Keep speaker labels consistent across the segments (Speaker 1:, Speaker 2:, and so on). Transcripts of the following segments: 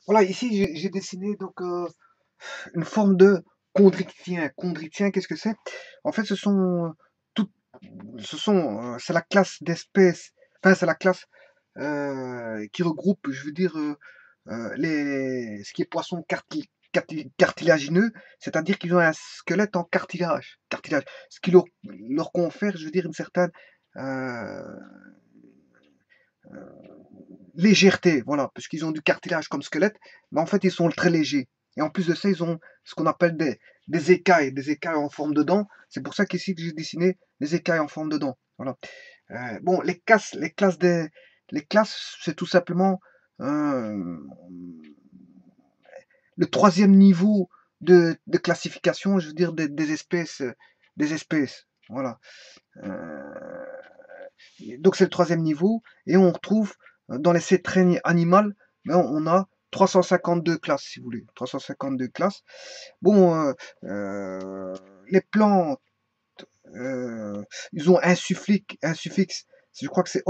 Speaker 1: Voilà, ici j'ai dessiné donc une forme de chondrichtien. Chondrichtien, qu'est-ce que c'est? En fait, toutes, c'est la classe d'espèces, enfin c'est la classe qui regroupe, je veux dire, ce qui est poisson cartilagineux, c'est-à-dire qu'ils ont un squelette en cartilage, ce qui leur confère, je veux dire, une certaine euh, légèreté, voilà, parce qu'ils ont du cartilage comme squelette, mais en fait ils sont très légers. Et en plus de ça, ils ont ce qu'on appelle des écailles en forme de dents. C'est pour ça qu'ici j'ai dessiné des écailles en forme de dents. Voilà. Bon, les classes, c'est tout simplement euh, le troisième niveau de classification, je veux dire, des espèces. Voilà. Euh, donc c'est le troisième niveau, et on retrouve dans les sept règnes animales, ben, on a 352 classes, si vous voulez, 352 classes. Bon, les plantes, ils ont un suffixe, je crois que c'est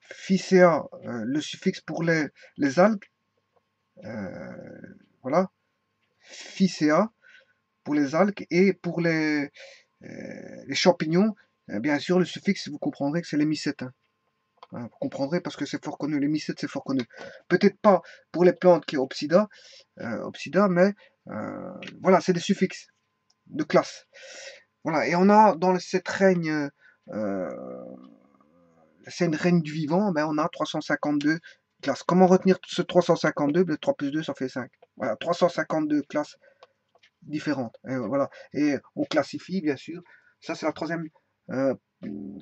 Speaker 1: ficea, le suffixe pour les algues, euh, voilà, ficea pour les algues, et pour les champignons, bien sûr, le suffixe, vous comprendrez que c'est les mycètes. Hein. Hein, vous comprendrez parce que c'est fort connu. Les mycètes, c'est fort connu. Peut-être pas pour les plantes qui est obsida, mais voilà, c'est des suffixes de classe. Voilà, et on a dans cette règne du vivant, ben, on a 352 classes. Comment retenir ce 352? Le 3 plus 2, ça fait 5. Voilà, 352 classes différentes. Et voilà. Et on classifie, bien sûr. Ça, c'est la troisième euh,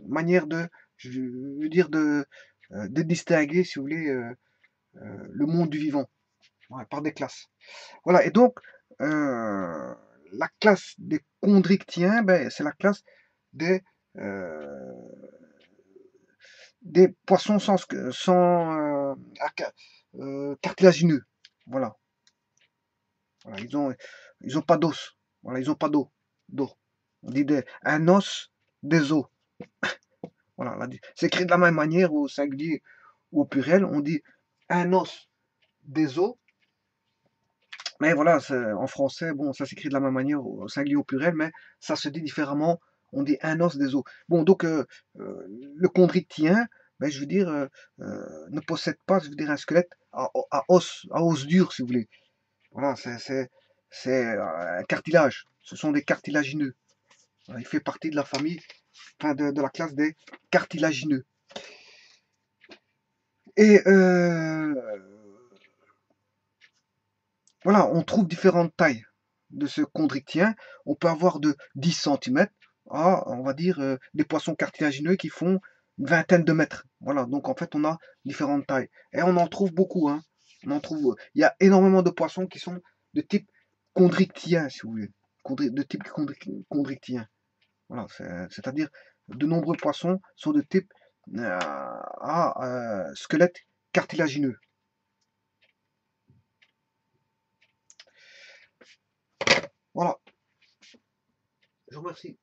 Speaker 1: manière je veux dire, de distinguer, si vous voulez, le monde du vivant, voilà, par des classes. Voilà. Et donc, la classe des chondrichtiens, ben, c'est la classe des, euh, des poissons sans cartilagineux. Voilà. Voilà, ils ont pas d'os. Voilà, ils ont pas d'os. On dit un os, des os. Voilà, c'est écrit de la même manière au singulier ou au pluriel. On dit un os, des os. Mais voilà, en français, bon, ça s'écrit de la même manière au singulier ou au pluriel, mais ça se dit différemment. On dit un os, des os. Bon, donc le chondrichtien, ben, je veux dire, ne possède pas, je veux dire, un squelette à os dur, si vous voulez. Voilà, c'est un cartilage. Ce sont des cartilagineux. Il fait partie de la famille, enfin de la classe des cartilagineux. Et voilà, on trouve différentes tailles de ce chondrichtien. On peut avoir de 10 centimètres à, on va dire, des poissons cartilagineux qui font une vingtaine de mètres. Voilà, donc en fait, on a différentes tailles. Et on en trouve beaucoup. Hein. Il y a énormément de poissons qui sont de type chondrichtien, si vous voulez. De type chondrichtien. Voilà, c'est-à-dire de nombreux poissons sont de type à squelette cartilagineux. Voilà, je vous remercie.